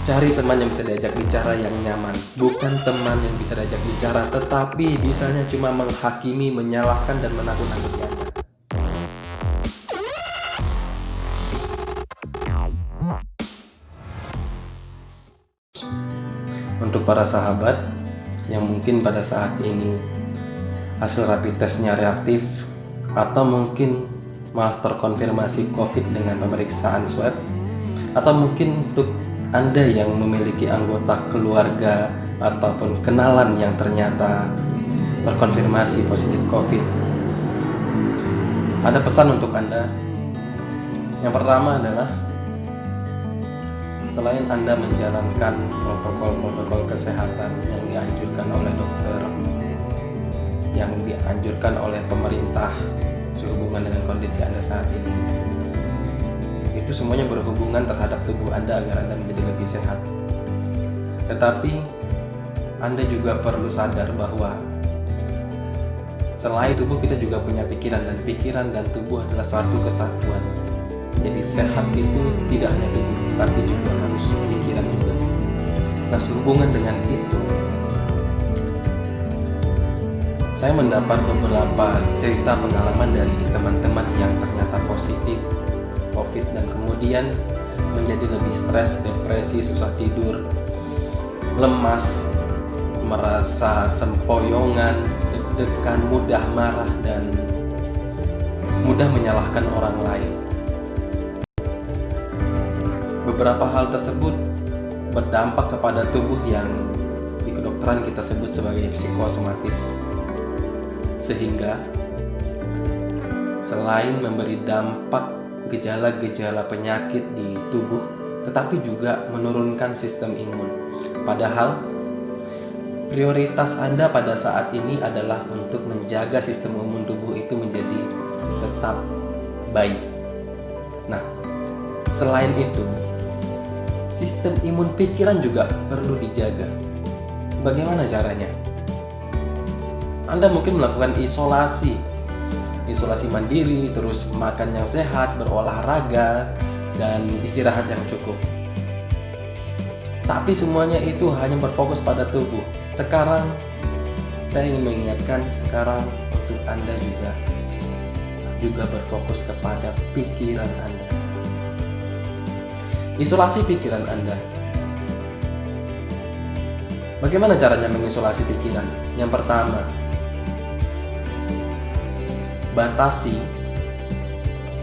Cari teman yang bisa diajak bicara yang nyaman, bukan teman yang bisa diajak bicara, tetapi bisanya cuma menghakimi, menyalahkan, dan menakut-nakuti Anda. Untuk para sahabat yang mungkin pada saat ini hasil rapid testnya reaktif, atau mungkin malah terkonfirmasi COVID dengan pemeriksaan swab, atau mungkin untuk Anda yang memiliki anggota keluarga ataupun kenalan yang ternyata terkonfirmasi positif COVID, ada pesan untuk Anda. Yang pertama adalah, selain Anda menjalankan protokol-protokol kesehatan yang dianjurkan oleh dokter, yang dianjurkan oleh pemerintah sehubungan dengan kondisi Anda saat ini, itu semuanya berhubungan terhadap tubuh Anda agar Anda menjadi lebih sehat. Tetapi Anda juga perlu sadar bahwa selain tubuh, kita juga punya pikiran, dan pikiran dan tubuh adalah satu kesatuan. Jadi sehat itu tidak hanya tubuh, tapi juga harus pikiran juga. Nah, sehubungan dengan itu, saya mendapat beberapa cerita pengalaman dari teman-teman yang ternyata positif COVID dan kemudian menjadi lebih stres, depresi, susah tidur, lemas, merasa sempoyongan, deg-degan, mudah marah, dan mudah menyalahkan orang lain. Beberapa hal tersebut berdampak kepada tubuh yang di kedokteran kita sebut sebagai psikosomatis, sehingga selain memberi dampak gejala-gejala penyakit di tubuh, tetapi juga menurunkan sistem imun. Padahal prioritas Anda pada saat ini adalah untuk menjaga sistem imun tubuh itu menjadi tetap baik. Nah, selain itu, sistem imun pikiran juga perlu dijaga. Bagaimana caranya? Anda mungkin melakukan isolasi mandiri, terus makan yang sehat, berolahraga, dan istirahat yang cukup. Tapi semuanya itu hanya berfokus pada tubuh. Sekarang, saya ingin mengingatkan untuk Anda juga berfokus kepada pikiran Anda. Isolasi pikiran Anda. Bagaimana caranya mengisolasi pikiran? Yang pertama, batasi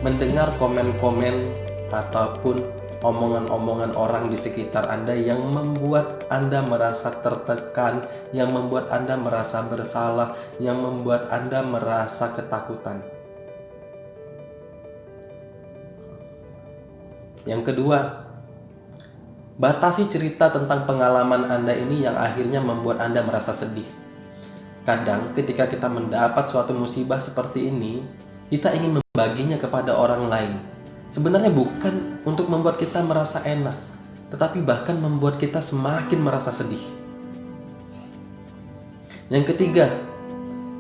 mendengar komen-komen ataupun omongan-omongan orang di sekitar Anda yang membuat Anda merasa tertekan, yang membuat Anda merasa bersalah, yang membuat Anda merasa ketakutan. Yang kedua, batasi cerita tentang pengalaman Anda ini yang akhirnya membuat Anda merasa sedih. Kadang ketika kita mendapat suatu musibah seperti ini, kita ingin membaginya kepada orang lain. Sebenarnya bukan untuk membuat kita merasa enak, tetapi bahkan membuat kita semakin merasa sedih. Yang ketiga,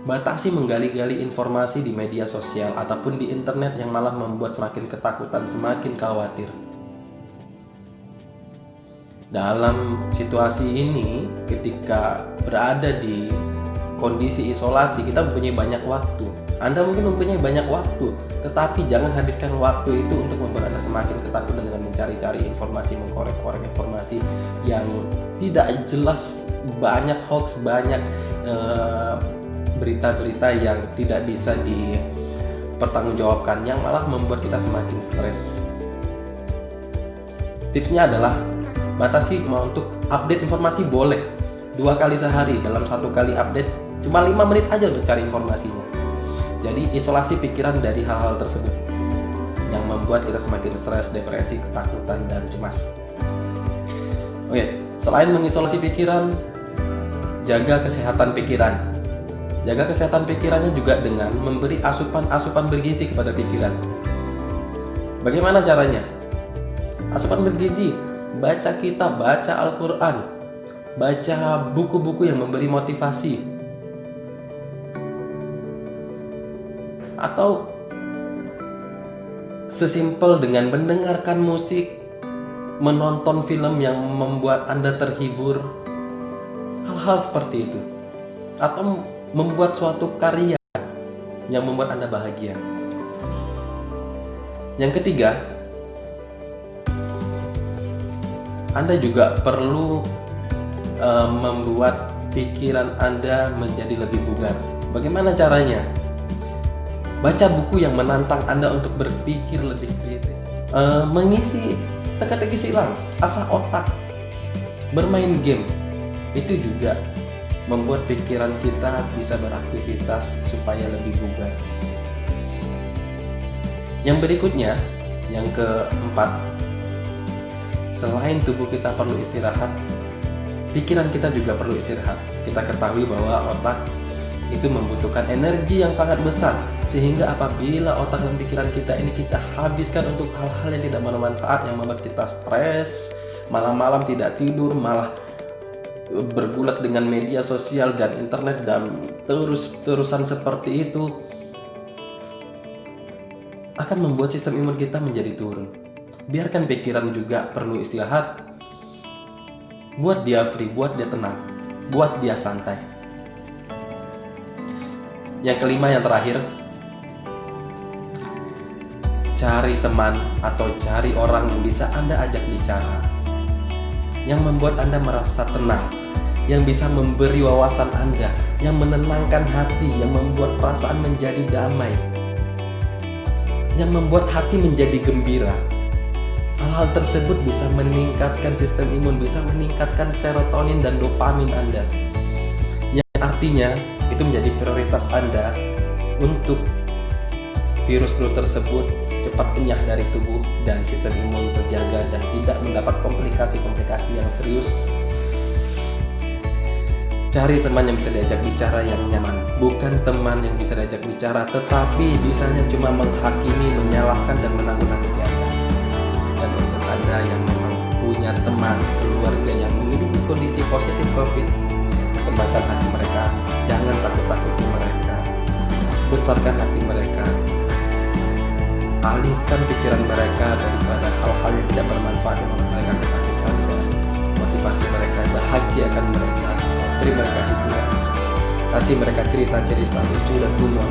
batasi menggali-gali informasi di media sosial ataupun di internet yang malah membuat semakin ketakutan, semakin khawatir. Dalam situasi ini, ketika berada di kondisi isolasi, kita mempunyai banyak waktu. Anda mungkin mempunyai banyak waktu, tetapi jangan habiskan waktu itu untuk membuat Anda semakin ketakutan dengan mencari-cari informasi, mengkorek-korek informasi yang tidak jelas, banyak hoax, banyak berita-berita yang tidak bisa dipertanggungjawabkan, yang malah membuat kita semakin stres. Tipsnya adalah batasi untuk update informasi boleh 2 kali sehari. Dalam 1 kali update cuma 5 menit aja untuk cari informasinya. Jadi isolasi pikiran dari hal-hal tersebut yang membuat kita semakin stres, depresi, ketakutan, dan cemas. Oke, selain mengisolasi pikiran, jaga kesehatan pikiran. Jaga kesehatan pikirannya juga dengan memberi asupan bergizi kepada pikiran. Bagaimana caranya? Asupan bergizi, baca kitab, baca Al-Quran, baca buku-buku yang memberi motivasi, atau sesimpel dengan mendengarkan musik, menonton film yang membuat Anda terhibur, hal-hal seperti itu, atau membuat suatu karya yang membuat Anda bahagia. Yang ketiga, Anda juga perlu membuat pikiran Anda menjadi lebih bugar. Bagaimana caranya? Baca buku yang menantang Anda untuk berpikir lebih kritis, mengisi teka-teki silang, asah otak, bermain game. Itu juga membuat pikiran kita bisa beraktivitas supaya lebih bugar. Yang berikutnya, yang keempat, selain tubuh kita perlu istirahat, pikiran kita juga perlu istirahat. Kita ketahui bahwa otak itu membutuhkan energi yang sangat besar, sehingga apabila otak dan pikiran kita ini kita habiskan untuk hal-hal yang tidak bermanfaat, yang membuat kita stres, malam-malam tidak tidur, malah bergulat dengan media sosial dan internet dan terus-terusan seperti itu, akan membuat sistem imun kita menjadi turun. Biarkan pikiran juga perlu istirahat. Buat dia free, buat dia tenang, buat dia santai. Yang kelima, yang terakhir, cari teman atau cari orang yang bisa Anda ajak bicara, yang membuat Anda merasa tenang, yang bisa memberi wawasan Anda, yang menenangkan hati, yang membuat perasaan menjadi damai, yang membuat hati menjadi gembira. Hal-hal tersebut bisa meningkatkan sistem imun, bisa meningkatkan serotonin dan dopamin Anda, yang artinya itu menjadi prioritas Anda untuk virus-virus tersebut cepat kenyang dari tubuh dan sistem imun terjaga dan tidak mendapat komplikasi-komplikasi yang serius. Cari teman yang bisa diajak bicara yang nyaman, bukan teman yang bisa diajak bicara tetapi bisanya cuma menghakimi, menyalahkan dan menakut-nakuti Anda. Dan untuk Anda yang memang punya teman, keluarga yang memiliki kondisi positif COVID, kembangkan hati mereka, jangan takut-takuti mereka, besarkan hati mereka, alihkan pikiran mereka daripada hal-hal yang tidak bermanfaat yang mereka ketakutan, dan motivasi mereka, bahagiakan mereka, beri mereka hiburan, kasih mereka cerita-cerita lucu dan humor,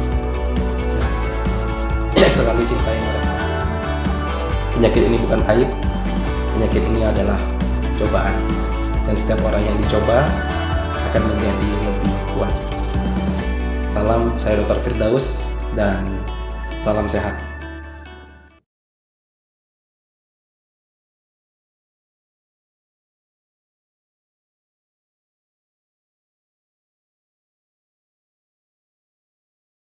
selalu cintai mereka. Penyakit ini bukan aib, penyakit ini adalah cobaan, dan setiap orang yang dicoba akan menjadi lebih kuat. Salam, saya Dr. Firdaus, dan salam sehat.